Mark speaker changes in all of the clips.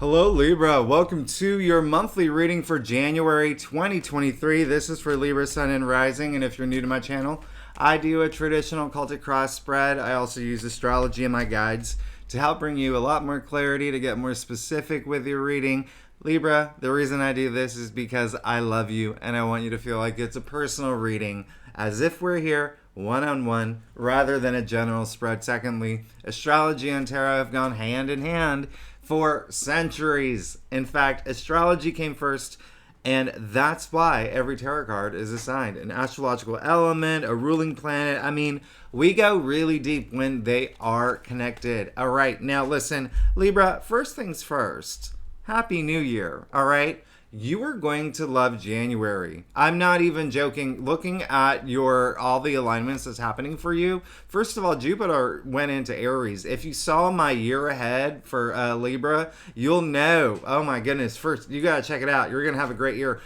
Speaker 1: Hello, Libra. Welcome to your monthly reading for January 2023. This is for Libra, Sun, and Rising. And if you're new to my channel, I do a traditional Celtic cross spread. I also use astrology in my guides to help bring you a lot more clarity, to get more specific with your reading. Libra, the reason I do this is because I love you and I want you to feel like it's a personal reading, as if we're here one-on-one rather than a general spread. Secondly, astrology and tarot have gone hand in hand for centuries. In fact, astrology came first, and that's why every tarot card is assigned an astrological element, a ruling planet. I mean, we go really deep when they are connected. All right, now listen, Libra, first things first, Happy New Year, all right? You are going to love January. I'm not even joking. Looking at all the alignments that's happening for you, first of all, Jupiter went into Aries. If you saw my year ahead for Libra, you'll know. Oh my goodness. First, you got to check it out. You're going to have a great year.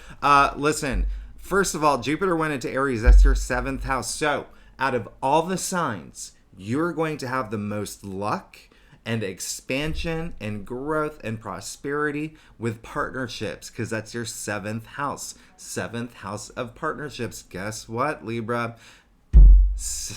Speaker 1: Listen, first of all, Jupiter went into Aries. That's your 7th house. So out of all the signs, you're going to have the most luck and expansion and growth and prosperity with partnerships, because that's your 7th house. 7th house of partnerships. Guess what, Libra?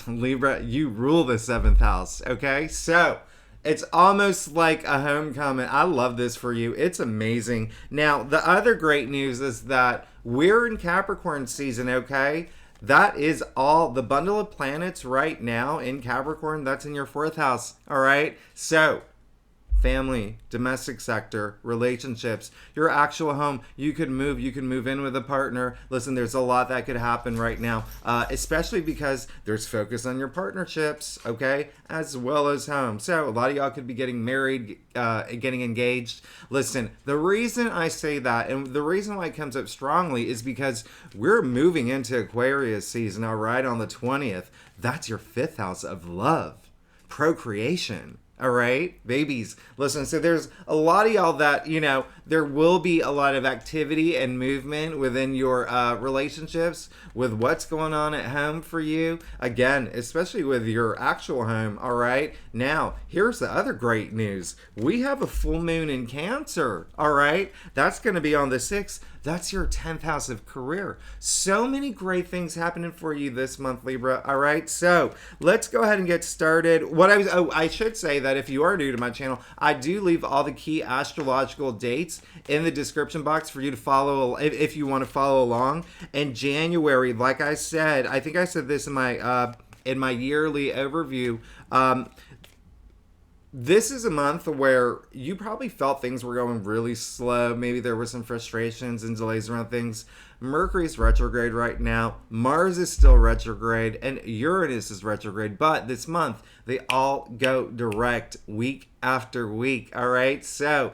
Speaker 1: Libra, you rule the 7th house, okay? So it's almost like a homecoming. I love this for you. It's amazing. Now, the other great news is that we're in Capricorn season, okay? That is all the bundle of planets right now in Capricorn. That's in your 4th house. All right. So family, domestic sector, relationships, your actual home. You could move in with a partner. Listen, there's a lot that could happen right now, especially because there's focus on your partnerships, okay, as well as home. So a lot of y'all could be getting married, getting engaged. Listen, the reason I say that, and the reason why it comes up strongly, is because we're moving into Aquarius season, all right, on the 20th. That's your 5th house of love, procreation. All right, babies. Listen, so there's a lot of y'all that, there will be a lot of activity and movement within your relationships with what's going on at home for you. Again, especially with your actual home. All right. Now, here's the other great news. We have a full moon in Cancer. All right. That's going to be on the 6th. That's your 10th house of career. So many great things happening for you this month, Libra. All right, so let's go ahead and get started. I should say that if you are new to my channel, I do leave all the key astrological dates in the description box for you to follow if you want to follow along. In January, like I said, I think I said this in my yearly overview. This is a month where you probably felt things were going really slow. Maybe there were some frustrations and delays around things. Mercury's retrograde right now. Mars is still retrograde. And Uranus is retrograde. But this month, they all go direct week after week. All right? So,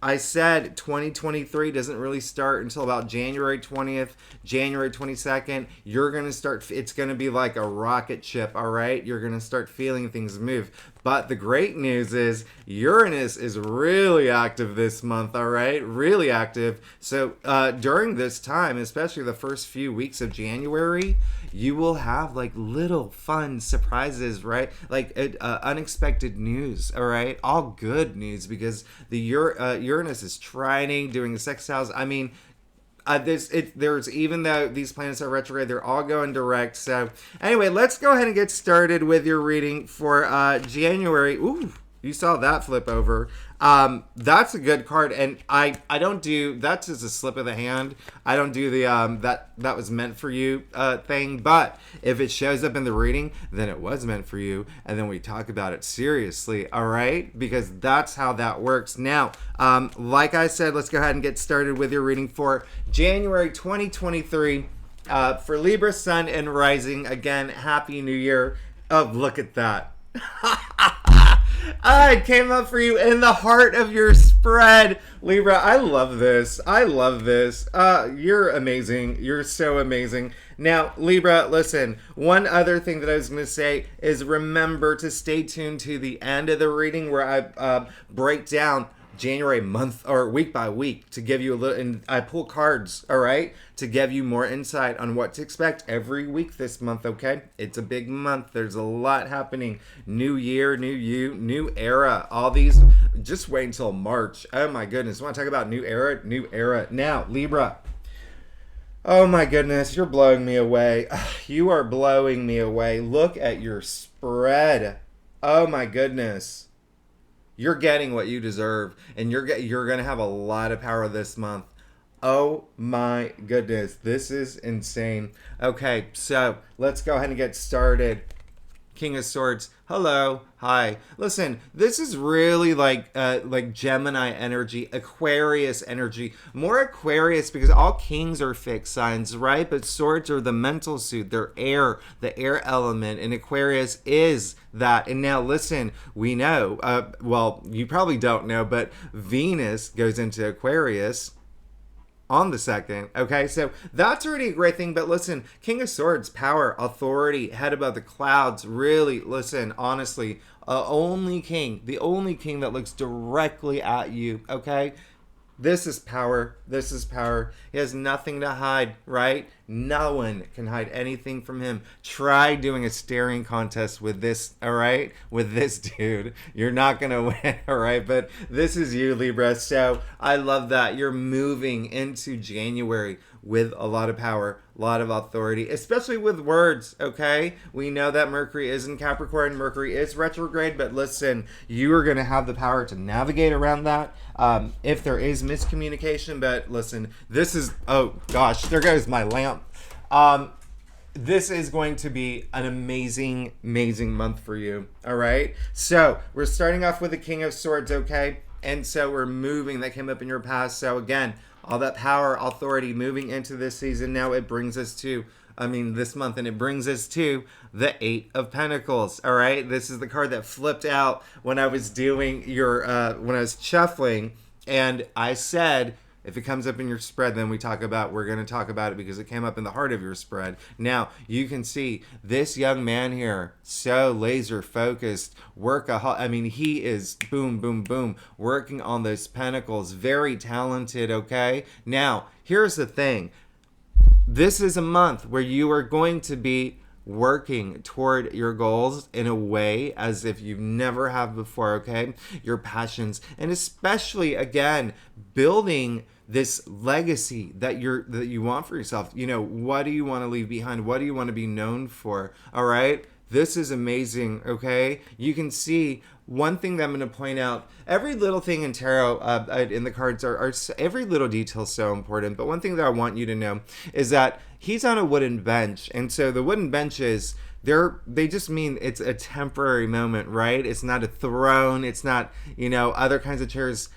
Speaker 1: I said 2023 doesn't really start until about January 20th, January 22nd. You're going to start, it's going to be like a rocket ship, all right? You're going to start feeling things move. But the great news is Uranus is really active this month, all right? Really active. So during this time, especially the first few weeks of January, you will have like little fun surprises, right? Like unexpected news, all right? All good news, because the Uranus is trining, doing the sextiles. I mean, there's even though these planets are retrograde, they're all going direct. So anyway, let's go ahead and get started with your reading for January. Ooh, you saw that flip over. That's a good card, and I don't do, that's just a slip of the hand. I don't do the that was meant for you thing. But if it shows up in the reading, then it was meant for you, and then we talk about it seriously. All right, because that's how that works. Now, like I said, let's go ahead and get started with your reading for January 2023 for Libra, Sun, and Rising. Again, Happy New Year. Oh, look at that. I came up for you in the heart of your spread, Libra. I love this. I love this. You're amazing. You're so amazing. Now, Libra, listen, one other thing that I was going to say is remember to stay tuned to the end of the reading where I break down January month or week by week to give you a little, and I pull cards, all right, to give you more insight on what to expect every week this month, okay? It's a big month. There's a lot happening. New year, new you, new era. All these, just wait until March. Oh my goodness. Want to talk about new era? New era. Now, Libra. Oh my goodness, you're blowing me away. You are blowing me away. Look at your spread. Oh my goodness. You're getting what you deserve, and you're going to have a lot of power this month. Oh my goodness, this is insane. Okay, so let's go ahead and get started. King of Swords. Hello. Hi. Listen, this is really like Gemini energy, Aquarius energy. More Aquarius because all kings are fixed signs, right? But swords are the mental suit. They're air, the air element. And Aquarius is that. And now listen, we know, well, you probably don't know, but Venus goes into Aquarius on the 2nd. Okay, so that's already a great thing. But listen, King of Swords, power, authority, head above the clouds. Really, listen, honestly, the only king that looks directly at you. Okay, this is power. This is power. He has nothing to hide, right? No one can hide anything from him. Try doing a staring contest with this, all right? With this dude. You're not going to win, all right? But this is you, Libra. So I love that. You're moving into January with a lot of power, a lot of authority, especially with words, okay? We know that Mercury is in Capricorn. Mercury is retrograde, but listen, you are going to have the power to navigate around that if there is miscommunication. But listen, this is, oh gosh, there goes my lamp. This is going to be an amazing, amazing month for you, all right? So we're starting off with the King of Swords, okay? And so we're moving, that came up in your past. So again, all that power, authority moving into this season. Now it brings us to, this month, and it brings us to the 8 of Pentacles. All right, this is the card that flipped out when I was doing your, when I was shuffling, and I said, if it comes up in your spread, then we're going to talk about it because it came up in the heart of your spread. Now, you can see this young man here, so laser focused, workaholic. He is boom, boom, boom, working on those pentacles. Very talented, okay? Now, here's the thing. This is a month where you are going to be working toward your goals in a way as if you've never have before, okay? Your passions, and especially, again, building this legacy that you want for yourself. You know, what do you want to leave behind? What do you want to be known for? All right? This is amazing, okay? You can see one thing that I'm going to point out. Every little thing in tarot, in the cards, are every little detail is so important. But one thing that I want you to know is that he's on a wooden bench. And so the wooden benches, they just mean it's a temporary moment, right? It's not a throne. It's not, other kinds of chairs.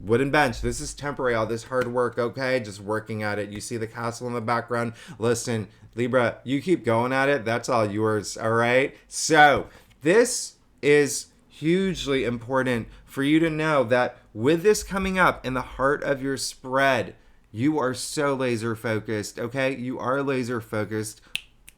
Speaker 1: Wooden bench. This is temporary. All this hard work, okay? Just working at it. You see the castle in the background. Listen, Libra, you keep going at it. That's all yours, all right? So this is hugely important for you to know that with this coming up in the heart of your spread, you are so laser focused, okay? You are laser focused.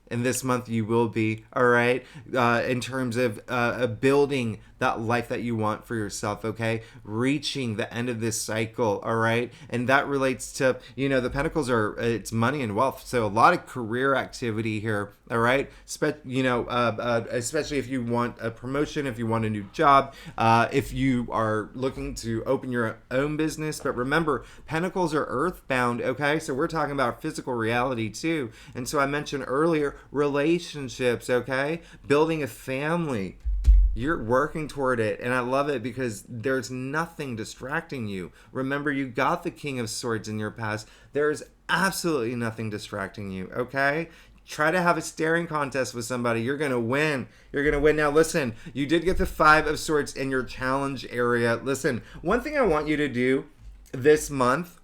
Speaker 1: And this month you will be, all right, in terms of building that life that you want for yourself, okay? Reaching the end of this cycle, all right? And that relates to, the Pentacles it's money and wealth. So a lot of career activity here, all right? Especially if you want a promotion, if you want a new job, if you are looking to open your own business. But remember, Pentacles are earthbound, okay? So we're talking about physical reality too. And so I mentioned earlier, relationships, okay? Building a family. You're working toward it, and I love it because there's nothing distracting you. Remember, you got the King of Swords in your past. There's absolutely nothing distracting you, okay? Try to have a staring contest with somebody. You're going to win. You're going to win. Now, listen, you did get the 5 of Swords in your challenge area. Listen, one thing I want you to do this month,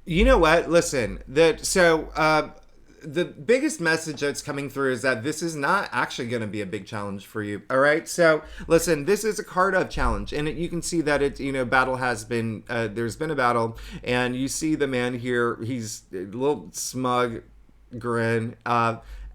Speaker 1: you know what? Listen, the biggest message that's coming through is that this is not actually going to be a big challenge for you. All right. So listen, this is a card of challenge, and you can see that battle has been, there's been a battle, and you see the man here, he's a little smug grin,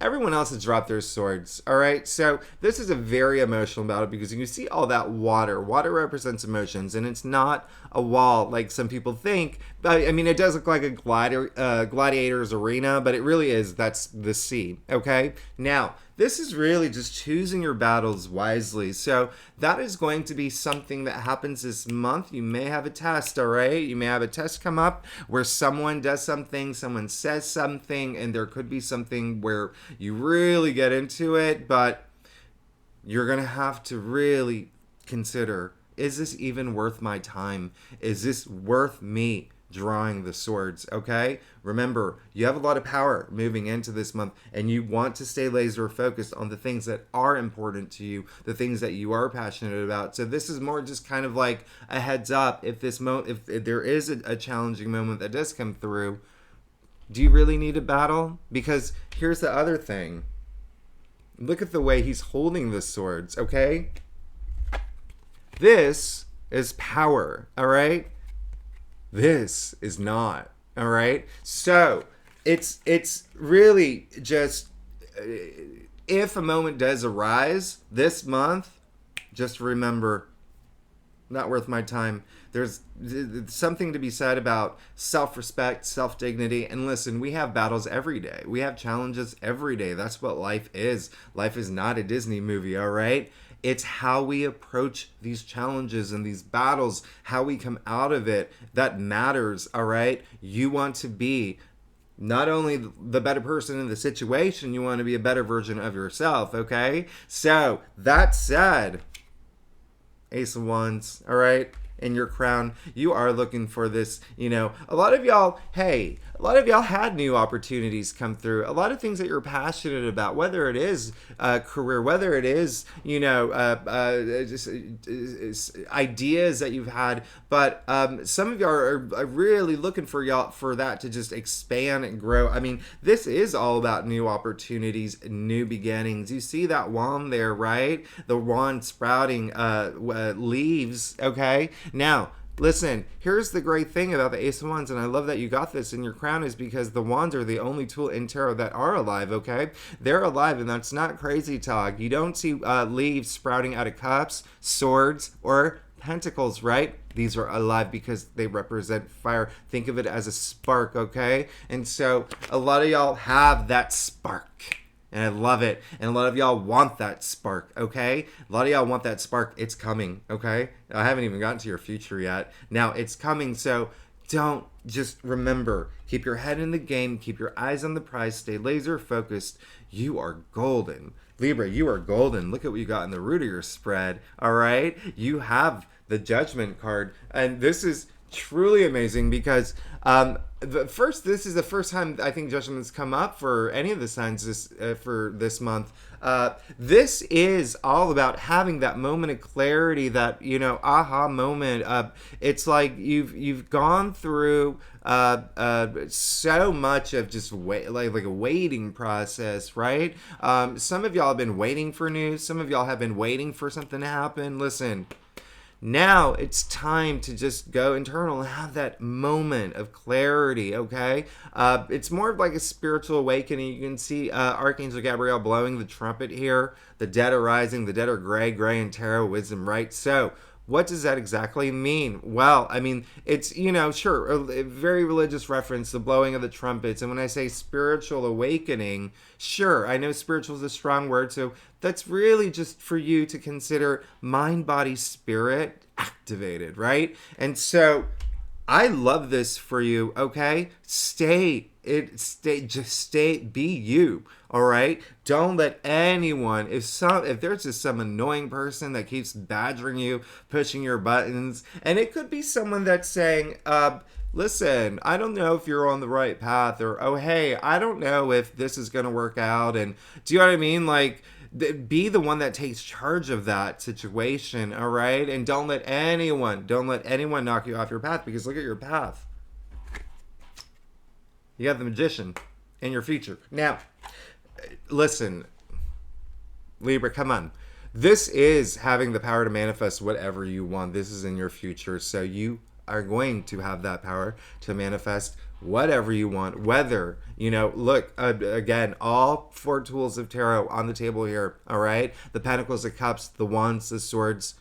Speaker 1: everyone else has dropped their swords. All right. So this is a very emotional battle because you see all that water. Water represents emotions, and it's not a wall like some people think. But I mean, it does look like a gladiator's arena, but it really is. That's the sea. Okay. Now, this is really just choosing your battles wisely. So that is going to be something that happens this month. You may have a test, all right? You may have a test come up where someone does something, someone says something, and there could be something where you really get into it, but you're going to have to really consider, is this even worth my time? Is this worth me drawing the swords? Okay, remember, you have a lot of power moving into this month, and you want to stay laser focused on the things that are important to you, the things that you are passionate about. So this is more just kind of like a heads up. If there is a challenging moment that does come through, do you really need a battle? Because here's the other thing. Look at the way he's holding the swords. Okay, this is power. All right, this is not. All right. So it's really just, if a moment does arise this month, just remember, not worth my time. There's something to be said about self-respect, self-dignity. And listen, we have battles every day. We have challenges every day. That's what life is. Life is not a Disney movie. All right. It's how we approach these challenges and these battles, how we come out of it, that matters, all right? You want to be not only the better person in the situation, you want to be a better version of yourself, okay? So, that said, Ace of Wands, all right? In your crown, you are looking for this, a lot of y'all had new opportunities come through, a lot of things that you're passionate about, whether it is career, whether it is, just ideas that you've had, but some of y'all are really looking for that to just expand and grow. I mean, this is all about new opportunities, new beginnings. You see that wand there, right? The wand sprouting leaves, okay? Now, listen, here's the great thing about the Ace of Wands, and I love that you got this in your crown, is because the wands are the only tool in tarot that are alive, okay? They're alive, and that's not crazy talk. You don't see leaves sprouting out of cups, swords, or pentacles, right? These are alive because they represent fire. Think of it as a spark, okay? And so a lot of y'all have that spark. And I love it. And a lot of y'all want that spark, okay? A lot of y'all want that spark. It's coming, okay? I haven't even gotten to your future yet. Now, it's coming, so don't just remember. Keep your head in the game. Keep your eyes on the prize. Stay laser focused. You are golden. Libra, you are golden. Look at what you got in the root of your spread, all right? You have the Judgment card. And this is truly amazing because this is the first time I think Judgment's come up for any of the signs for this month. This is all about having that moment of clarity, that aha moment. It's like you've gone through so much of just like a waiting process, right? Some of y'all have been waiting for news. Some of y'all have been waiting for something to happen. Listen. Now it's time to just go internal and have that moment of clarity, okay? It's more of like a spiritual awakening. You can see Archangel Gabriel blowing the trumpet here. The dead are rising. The dead are gray in tarot, wisdom, right? So what does that exactly mean? Well, I mean, it's, sure, a very religious reference, the blowing of the trumpets. And when I say spiritual awakening, sure, I know spiritual is a strong word, so that's really just for you to consider mind, body, spirit activated, right? And so I love this for you, okay? Be you, all right? Don't let anyone, if there's just some annoying person that keeps badgering you, pushing your buttons, and it could be someone that's saying, listen, I don't know if you're on the right path, or, oh, hey, I don't know if this is going to work out, and do you know what I mean? Like, be the one that takes charge of that situation, all right? And don't let anyone knock you off your path, because look at your path. You have the Magician in your future. Now, listen, Libra, come on. This is having the power to manifest whatever you want. This is in your future, so you are going to have that power to manifest whatever you want. Whether, look, again, all 4 tools of tarot on the table here, all right? The Pentacles, the Cups, the Wands, the Swords.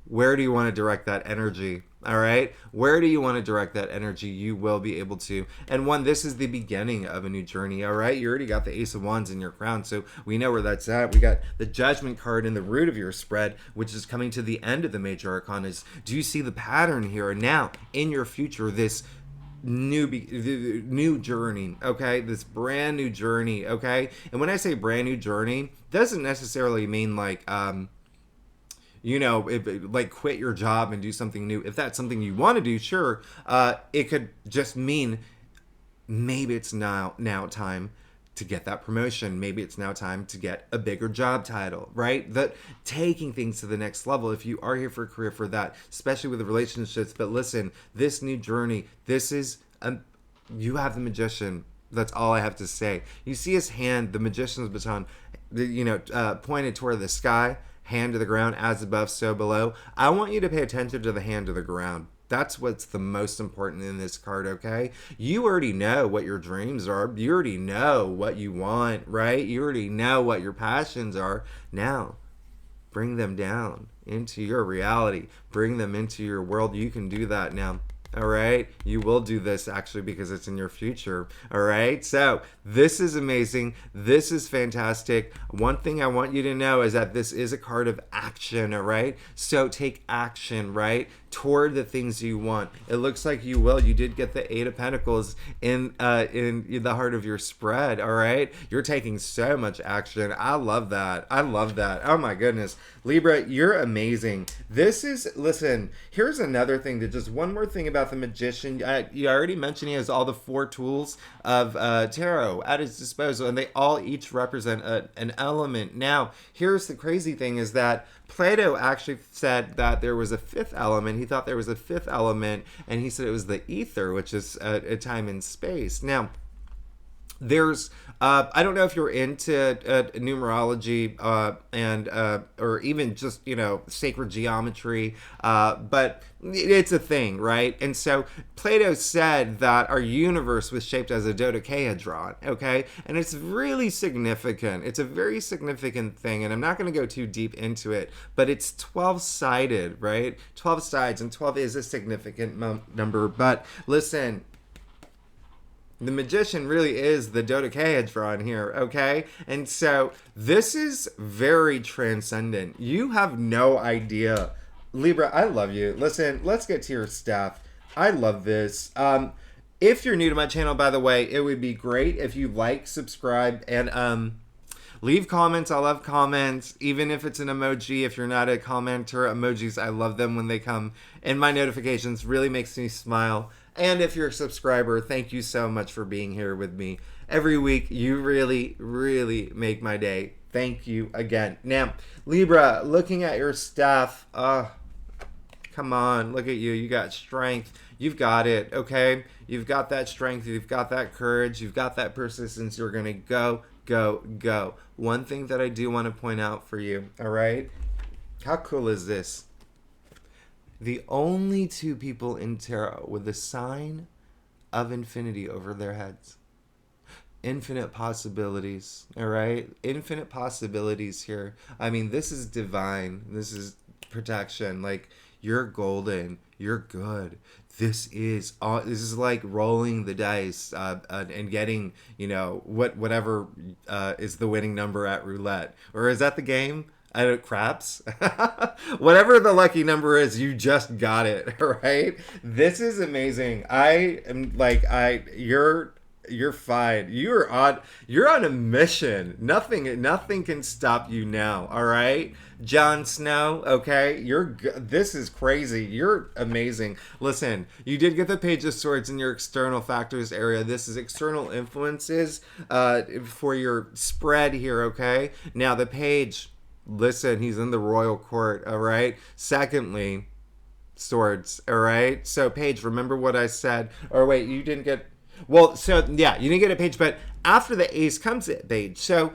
Speaker 1: Where do you want to direct that energy? All right. Where do you want to direct that energy? You will be able to. And this is the beginning of a new journey. All right. You already got the Ace of Wands in your crown. So we know where that's at. We got the Judgment card in the root of your spread, which is coming to the end of the major arcana. Do you see the pattern here? And now in your future, this new journey, okay, this brand new journey, okay. And when I say brand new journey, doesn't necessarily mean like like quit your job and do something new. If that's something you want to do, sure. It could just mean maybe it's now time to get that promotion. Maybe it's now time to get a bigger job title, right? That taking things to the next level. If you are here for a career for that, especially with the relationships. But listen, this new journey, this is, you have the Magician. That's all I have to say. You see his hand, the Magician's baton, pointed toward the sky. Hand to the ground, as above, so below. I want you to pay attention to the hand to the ground. That's what's the most important in this card, okay? You already know what your dreams are. You already know what you want, right? You already know what your passions are. Now, bring them down into your reality. Bring them into your world. You can do that now. All right. You will do this actually because it's in your future. All right. So this is amazing. This is fantastic. One thing I want you to know is that this is a card of action. All right. So take action, right, toward the things you want. It looks like you will. You did get the 8 of Pentacles in the heart of your spread. All right. You're taking so much action. I love that. I love that. Oh my goodness. Libra, you're amazing. Listen, here's another thing just one more thing about the Magician. You already mentioned he has all the 4 tools of tarot at his disposal, and they all each represent an element. Now, here's the crazy thing is that Plato actually said that there was a 5th element. He thought there was a 5th element, and he said it was the ether, which is a time and space. Now, there's I don't know if you're into numerology or even just sacred geometry, but it's a thing, right? And so Plato said that our universe was shaped as a dodecahedron, okay? And it's really significant. It's a very significant thing, and I'm not going to go too deep into it, but it's 12-sided, right? 12 sides, and 12 is a significant number. But listen, the Magician really is the dodecahedron here, okay? And so this is very transcendent. You have no idea. Libra, I love you. Listen, let's get to your stuff. I love this. If you're new to my channel, by the way, it would be great if you like, subscribe, and leave comments. I love comments, even if it's an emoji. If you're not a commenter, emojis, I love them when they come in my notifications. Really makes me smile. And if you're a subscriber, thank you so much for being here with me every week. You really, really make my day. Thank you again. Now, Libra, looking at your stuff, come on, look at you. You got strength. You've got it, okay? You've got that strength. You've got that courage. You've got that persistence. You're going to go, go, go. One thing that I do want to point out for you, all right? How cool is this? The only 2 people in tarot with the sign of infinity over their heads. Infinite possibilities, all right? Infinite possibilities here. I mean, this is divine. This is protection. Like, you're golden. You're good. This is like rolling the dice and getting, whatever is the winning number at roulette. Or is that the game? Craps. Whatever the lucky number is, you just got it, right? This is amazing. You're fine. You're on a mission. Nothing can stop you now, all right? Jon Snow, okay? This is crazy. You're amazing. Listen, you did get the Page of Swords in your external factors area. This is external influences for your spread here, okay? Now the Page, listen, he's in the royal court, all right? Secondly, swords, all right? So, Page, remember what I said? Or wait, you didn't get... Well, so, yeah, you didn't get a Page, but after the Ace comes a Page. So,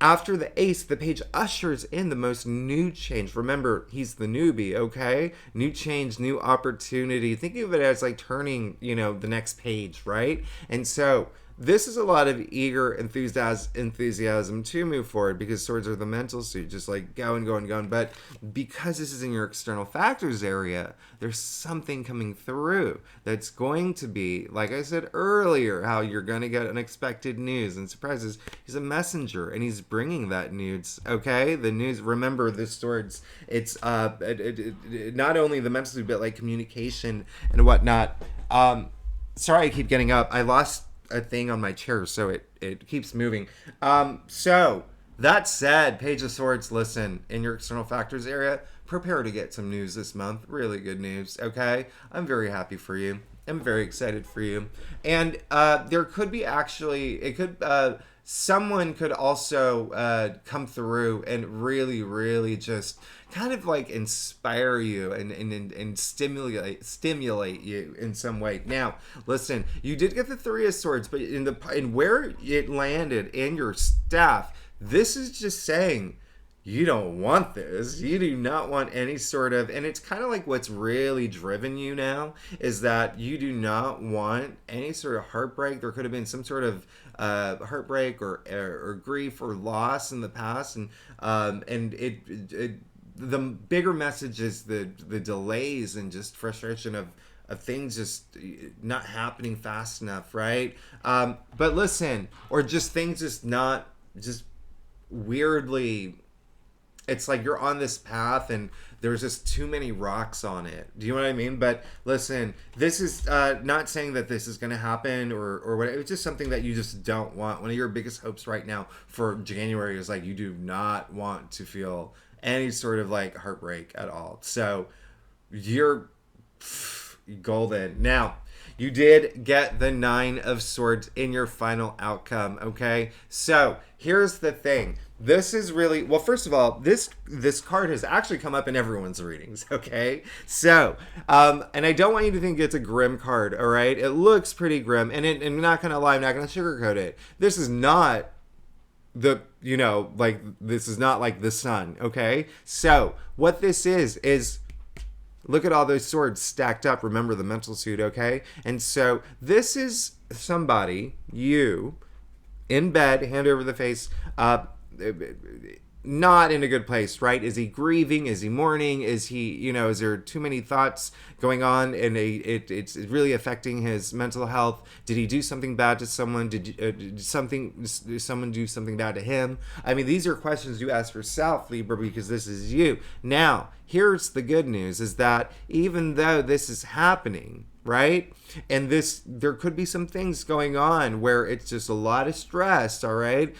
Speaker 1: After the ace, the page ushers in the most new change. Remember, he's the newbie, okay? New change, new opportunity. Think of it as like turning, the next page, right? And so this is a lot of eager enthusiasm to move forward, because swords are the mental suit, just like going, going, going. But because this is in your external factors area, there's something coming through that's going to be, like I said earlier, how you're going to get unexpected news and surprises. He's a messenger, and he's bringing that news, okay? The news, remember, the swords, it's not only the mental suit, but like communication and whatnot. Sorry, I keep getting up. I lost a thing on my chair, so it keeps moving. So that said, Page of Swords, listen, in your external factors area, prepare to get some news this month. Really good news, okay? I'm very happy for you. I'm very excited for you. And there could be someone could also come through and really, really just kind of like inspire you and stimulate you in some way. Now, listen, you did get the Three of Swords, but in where it landed in your staff, this is just saying you don't want this. You do not want any sort of, and it's kind of like what's really driven you now is that you do not want any sort of heartbreak. There could have been some sort of heartbreak or grief or loss in the past, and the bigger message is the delays and just frustration of things just not happening fast enough, right? But listen, or just things just weirdly, it's like you're on this path and there's just too many rocks on it. Do you know what I mean? But listen, this is not saying that this is going to happen or what. It's just something that you just don't want. One of your biggest hopes right now for January is like you do not want to feel any sort of like heartbreak at all. So you're golden. Now, you did get the Nine of Swords in your final outcome, okay? So here's the thing. This is really, well, first of all, this card has actually come up in everyone's readings, okay? So, and I don't want you to think it's a grim card, all right? It looks pretty grim, and I'm not going to lie, I'm not going to sugarcoat it. This is not this is not like the sun, okay? So what this is look at all those swords stacked up. Remember the mental suit, okay? And so this is somebody, you, in bed, hand over the face, not in a good place, right? Is he grieving? Is he mourning? Is he, is there too many thoughts going on and it's really affecting his mental health? Did he do something bad to someone? Did someone do something bad to him? I mean, these are questions you ask yourself, Libra, because this is you. Now, here's the good news is that even though this is happening, right? And there could be some things going on where it's just a lot of stress, all right?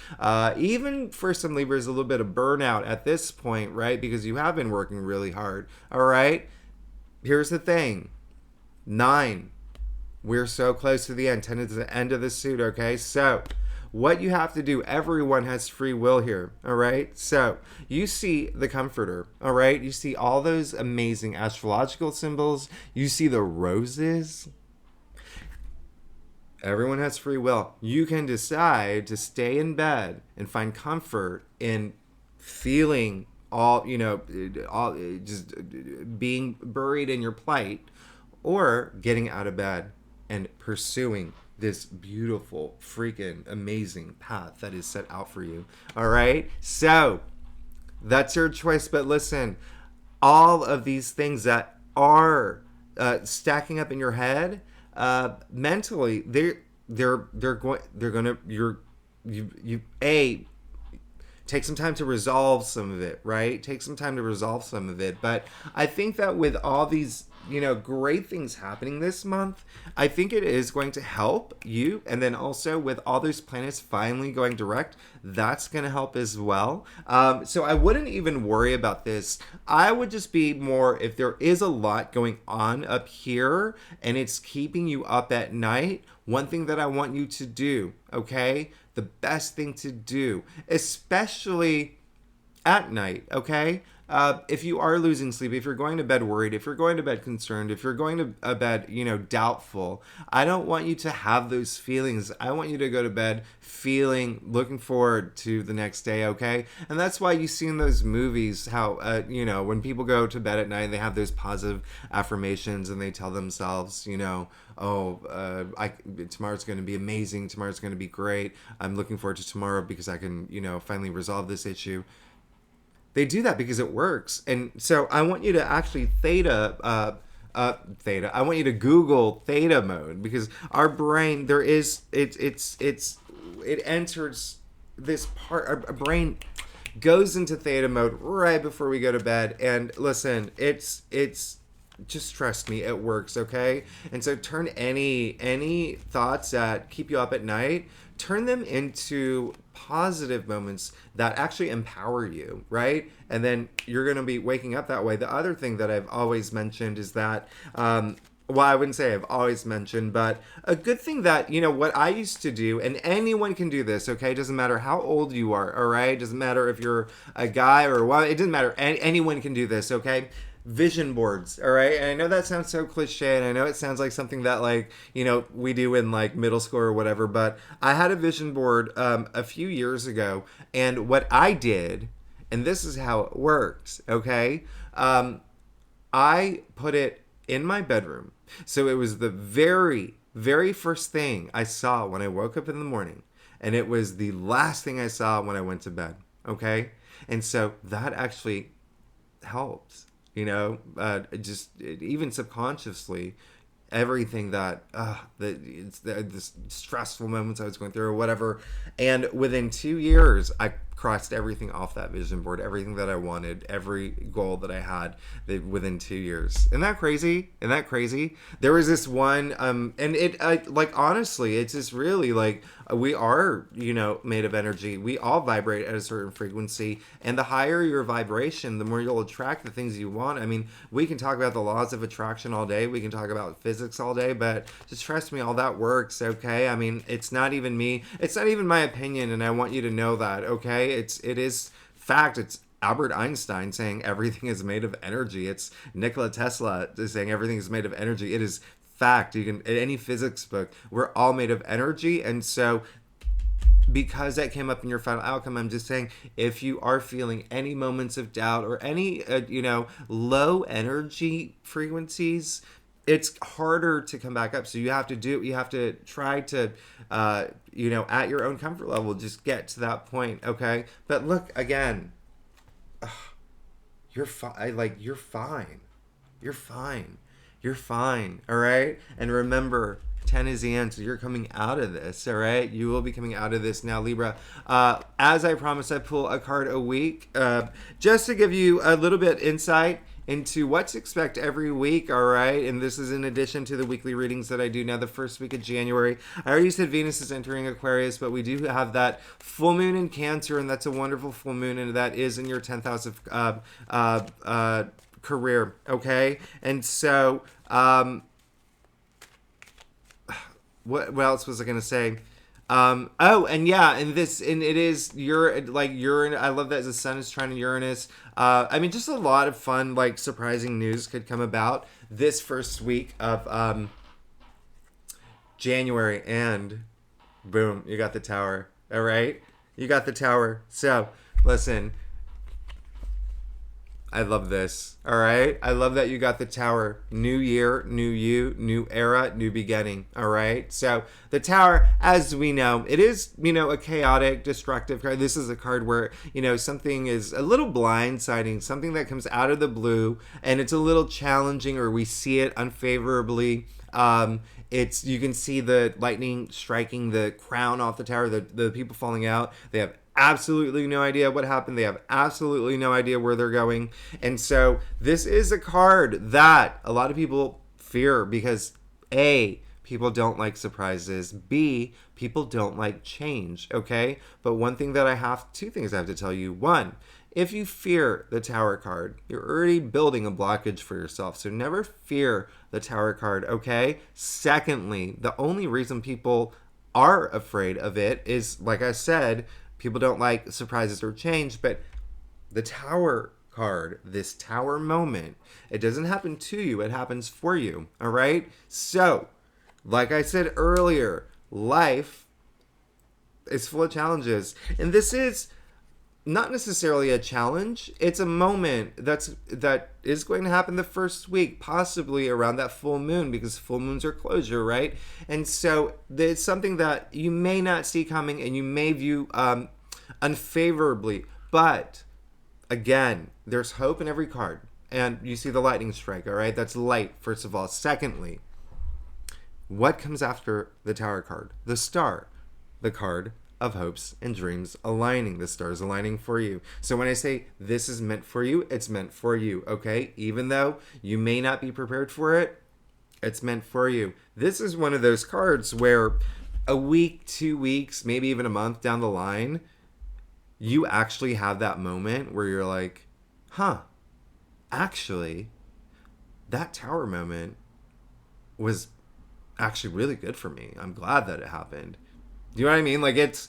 Speaker 1: Even for some Libras, a little bit of burnout at this point, right? Because you have been working really hard, all right? Here's the thing. 9. We're so close to the end. 10 is the end of the suit, okay? So what you have to do, everyone has free will here, all right? So you see the comforter, all right? You see all those amazing astrological symbols. You see the roses. Everyone has free will. You can decide to stay in bed and find comfort in feeling all just being buried in your plight, or getting out of bed and pursuing this beautiful, freaking amazing path that is set out for you. All right? So that's your choice. But listen, all of these things that are stacking up in your head, mentally, take some time to resolve some of it, right? Take some time to resolve some of it. But I think that with all these, great things happening this month, I think it is going to help you. And then also with all those planets finally going direct, that's going to help as well. So I wouldn't even worry about this. I would just be more, if there is a lot going on up here and it's keeping you up at night, one thing that I want you to do, okay? The best thing to do, especially at night, okay? if you are losing sleep, if you're going to bed worried, if you're going to bed concerned, if you're going to bed, doubtful, I don't want you to have those feelings. I want you to go to bed looking forward to the next day, okay? And that's why you see in those movies how, when people go to bed at night, they have those positive affirmations and they tell themselves, tomorrow's going to be amazing. Tomorrow's going to be great. I'm looking forward to tomorrow because I can, finally resolve this issue. They do that because it works. And so I want you to actually theta. I want you to Google theta mode, because our brain, it enters this part. Our brain goes into theta mode right before we go to bed. And listen, it's just trust me, it works, okay? And so turn any thoughts that keep you up at night, turn them into positive moments that actually empower you, right? And then you're going to be waking up that way. The other thing that I've always mentioned is that, I wouldn't say I've always mentioned, but a good thing that, what I used to do, and anyone can do this, okay? It doesn't matter how old you are, all right? It doesn't matter if you're a guy or what. It doesn't matter. Anyone can do this, okay? Vision boards, all right? And I know that sounds so cliche, and I know it sounds like something that, we do in, middle school or whatever, but I had a vision board a few years ago, and what I did, and this is how it worked, okay? I put it in my bedroom. So it was the very, very first thing I saw when I woke up in the morning, and it was the last thing I saw when I went to bed, okay? And so that actually helps. Even subconsciously, everything that the stressful moments I was going through or whatever, and within 2 years I crossed everything off that vision board, everything that I wanted, every goal that I had within 2 years. Isn't that crazy? There was this one, and it honestly, it's just really we are, made of energy. We all vibrate at a certain frequency, and the higher your vibration, the more you'll attract the things you want. I mean, we can talk about the laws of attraction all day. We can talk about physics all day, but just trust me, all that works, okay? I mean, it's not even me. It's not even my opinion, and I want you to know that, okay? It is fact. It's Albert Einstein saying everything is made of energy. It's Nikola Tesla saying everything is made of energy. It is fact. You can, in any physics book, we're all made of energy. And so because that came up in your final outcome, I'm just saying, if you are feeling any moments of doubt or any low energy frequencies, it's harder to come back up. So you have to try to at your own comfort level, just get to that point, okay? But look, again, you're fine. You're fine, all right? And remember, 10 is the answer. You're coming out of this, all right? You will be coming out of this now, Libra. As I promised, I pull a card a week just to give you a little bit insight into what to expect every week, all right? And this is in addition to the weekly readings that I do now the first week of January. I already said Venus is entering Aquarius, but we do have that full moon in Cancer, and that's a wonderful full moon, and that is in your 10th house of career, okay? And so what else was I gonna say? And it is Uranus. I love that the sun is trine Uranus. Just a lot of fun, surprising news could come about this first week of January, and boom, you got the Tower. All right, you got the Tower. So listen, I love this. All right. I love that you got the Tower. New year, new you, new era, new beginning. All right. So the Tower, as we know, it is, a chaotic, destructive card. This is a card where, something is a little blindsiding, something that comes out of the blue, and it's a little challenging, or we see it unfavorably. You can see the lightning striking the crown off the tower, the people falling out. They have absolutely no idea what happened. They have absolutely no idea where they're going. And so this is a card that a lot of people fear because A, people don't like surprises. B, people don't like change, okay? But two things I have to tell you. One, if you fear the Tower card, you're already building a blockage for yourself. So never fear the Tower card, okay? Secondly, the only reason people are afraid of it is, like I said, people don't like surprises or change, but the Tower card, this Tower moment, it doesn't happen to you, it happens for you. All right? So, like I said earlier, life is full of challenges. And this is not necessarily a challenge. It's a moment that is going to happen the first week, possibly around that full moon, because full moons are closure, right? And so it's something that you may not see coming and you may view unfavorably. But again, there's hope in every card. And you see the lightning strike, all right? That's light, first of all. Secondly, what comes after the Tower card? The Star, the card of hopes and dreams aligning. The stars aligning for you. So when I say this is meant for you, it's meant for you, okay? Even though you may not be prepared for it, it's meant for you. This is one of those cards where a week, 2 weeks, maybe even a month down the line, you actually have that moment where you're like, actually, that Tower moment was actually really good for me. I'm glad that it happened. Do you know what I mean? Like, it's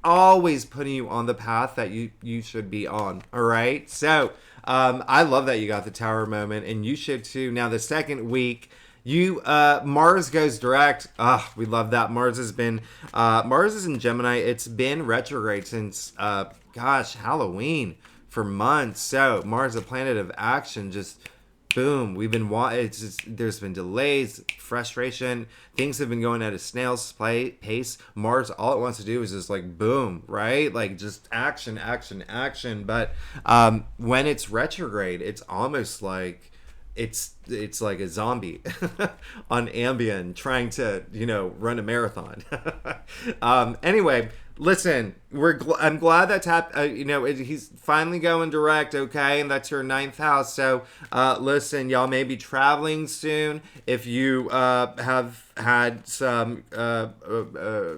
Speaker 1: always putting you on the path that you should be on. All right? So, I love that you got the Tower moment, and you should too. Now, the second week, Mars goes direct. We love that. Mars is in Gemini. It's been retrograde since, Halloween for months. So, Mars, a planet of action, just boom. There's been delays, frustration. Things have been going at a snail's pace. Mars, all it wants to do is just like boom, right? Like just action, action, action. But when it's retrograde, it's almost like it's like a zombie on Ambien trying to run a marathon. Anyway. Listen, I'm glad that's he's finally going direct, okay? And that's your 9th house. So, listen, y'all may be traveling soon. If you have had some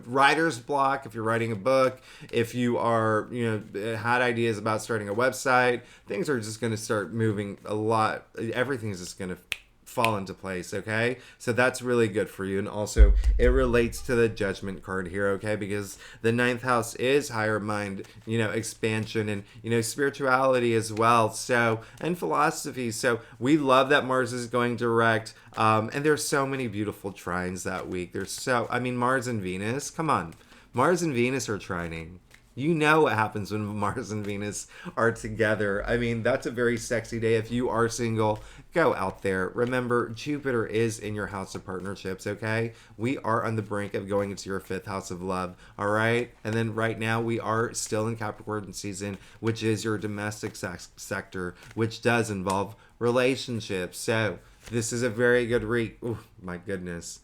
Speaker 1: writer's block, if you're writing a book, if you are, had ideas about starting a website, things are just going to start moving a lot. Everything's just going to fall into place, okay? So that's really good for you. And also it relates to the Judgment card here, okay? Because the 9th house is higher mind, expansion and spirituality as well. So, and philosophy. So we love that Mars is going direct. And there's so many beautiful trines that week. Mars and Venus, come on. Mars and Venus are trining. You know what happens when Mars and Venus are together. That's a very sexy day. If you are single, go out there. Remember, Jupiter is in your house of partnerships, okay? We are on the brink of going into your 5th house of love, all right? And then right now, we are still in Capricorn season, which is your domestic sector, which does involve relationships. So this is a very good Oh, my goodness.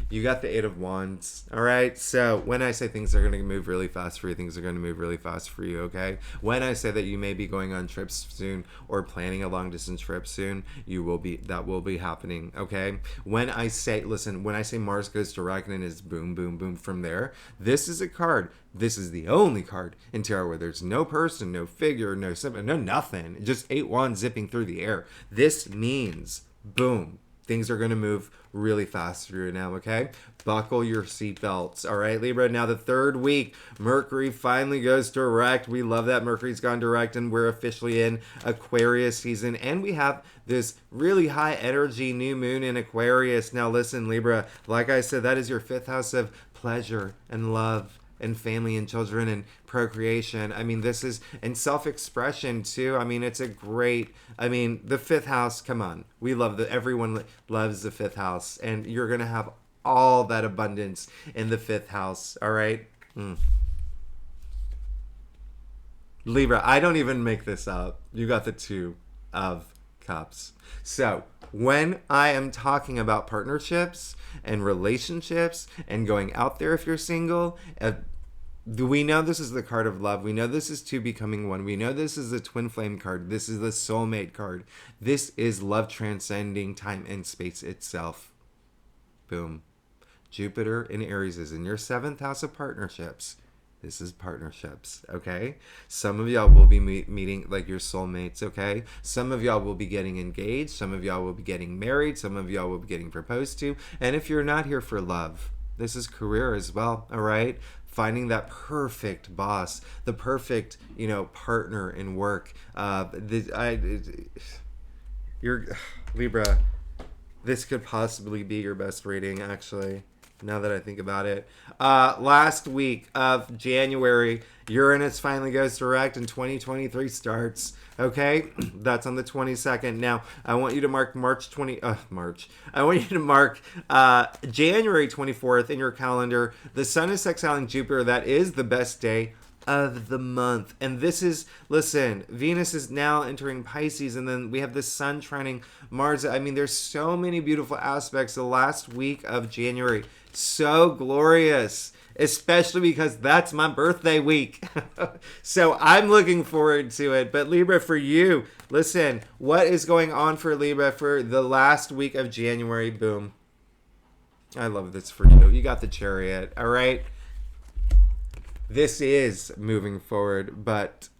Speaker 1: You got the 8 of Wands, all right? So when I say things are going to move really fast for you, things are going to move really fast for you, okay? When I say that you may be going on trips soon or planning a long-distance trip soon, that will be happening, okay? When I say Mars goes direct and is boom, boom, boom from there, this is a card. This is the only card in tarot where there's no person, no figure, no symbol, no nothing. Just 8 wands zipping through the air. This means, boom, things are going to move really fast for you now, okay? Buckle your seatbelts, all right, Libra? Now, the 3rd week, Mercury finally goes direct. We love that Mercury's gone direct, and we're officially in Aquarius season, and we have this really high energy new moon in Aquarius. Now, listen, Libra, like I said, that is your 5th house of pleasure and love and family and children and procreation. This is, and self-expression too. It's a great, the 5th house, come on. Everyone loves the 5th house, and you're going to have all that abundance in the 5th house. All right. Libra, I don't even make this up. You got the 2 of Cups. So when I am talking about partnerships and relationships and going out there, if you're single, we know this is the card of love. We know this is 2 becoming 1. We know this is the twin flame card. This is the soulmate card. This is love transcending time and space itself. Boom. Jupiter in Aries is in your 7th house of partnerships. This is partnerships, okay? Some of y'all will be meeting like your soulmates, okay? Some of y'all will be getting engaged. Some of y'all will be getting married. Some of y'all will be getting proposed to. And if you're not here for love, This is career as well, all right? Finding that perfect boss, the perfect, partner in work. You're Libra. This could possibly be your best reading, actually, now that I think about it. Last week of January, Uranus finally goes direct and 2023 starts. Okay, that's on the 22nd. Now, I want you to mark March. I want you to mark January 24th in your calendar. The sun is sextiling Jupiter. That is the best day of the month. And this is, listen, Venus is now entering Pisces, and then we have the sun trining Mars. I mean, there's so many beautiful aspects the last week of January. So glorious, especially because that's my birthday week. So I'm looking forward to it. But Libra, for you, listen, what is going on for Libra for the last week of January? Boom. I love this for you. You got the Chariot, all right? This is moving forward, but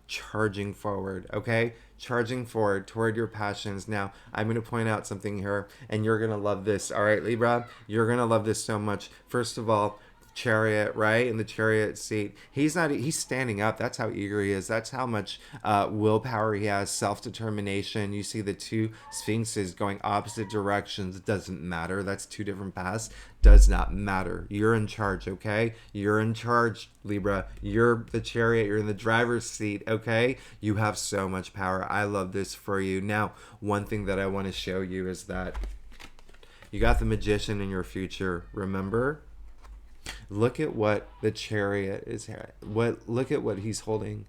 Speaker 1: charging forward, okay? Charging forward toward your passions. Now, I'm going to point out something here, and you're going to love this, all right, Libra? You're going to love this so much. First of all, Chariot, right? In the Chariot seat. He's standing up. That's how eager he is. That's how much willpower he has, self-determination. You see the two sphinxes going opposite directions. It doesn't matter. That's two different paths. Does not matter. You're in charge, okay? You're in charge, Libra. You're the Chariot. You're in the driver's seat, okay? You have so much power. I love this for you. Now, one thing that I want to show you is that you got the Magician in your future, remember? Look at what the Chariot is. Look at what he's holding.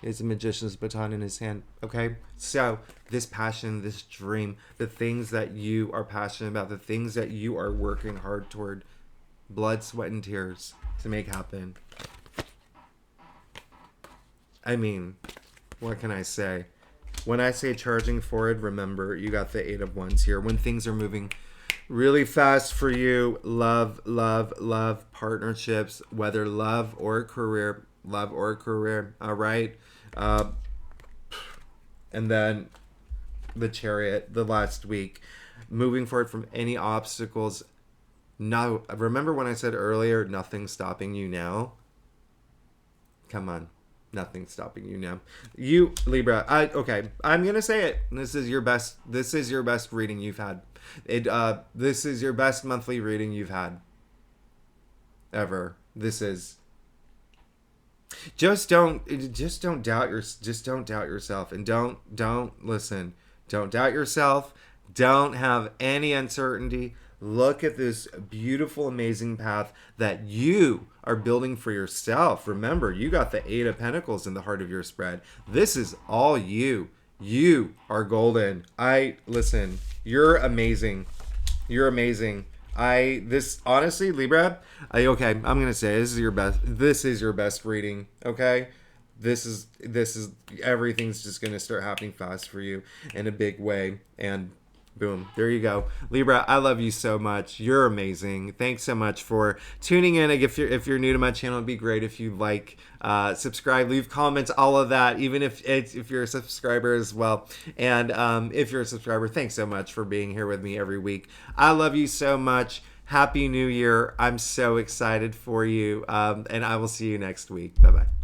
Speaker 1: It's a magician's baton in his hand. Okay, so this passion, this dream, the things that you are passionate about, the things that you are working hard toward, blood, sweat, and tears to make happen. I mean, what can I say? When I say charging forward, remember, you got the 8 of Wands here. When things are moving really fast for you, love, partnerships, whether love or career, all right? And then the Chariot, the last week, moving forward from any obstacles. Now, remember when I said earlier, nothing's stopping you now? Come on. Nothing's stopping you now. You, Libra, okay, I'm going to say it. This is your best reading you've had. This is your best monthly reading you've had ever. This is. Just don't doubt yourself, and don't listen. Don't doubt yourself. Don't have any uncertainty. Look at this beautiful, amazing path that you are building for yourself. Remember, you got the 8 of Pentacles in the heart of your spread. This is all you. You are golden. Listen, you're amazing. You're amazing. Honestly, Libra, okay, I'm going to say this is your best reading, okay? This is everything's just going to start happening fast for you in a big way, and boom, there you go. Libra, I love you so much. You're amazing. Thanks so much for tuning in. If you're new to my channel, it'd be great if you subscribe, leave comments, all of that, even if you're a subscriber as well. And if you're a subscriber, thanks so much for being here with me every week. I love you so much. Happy New Year. I'm so excited for you. And I will see you next week. Bye-bye.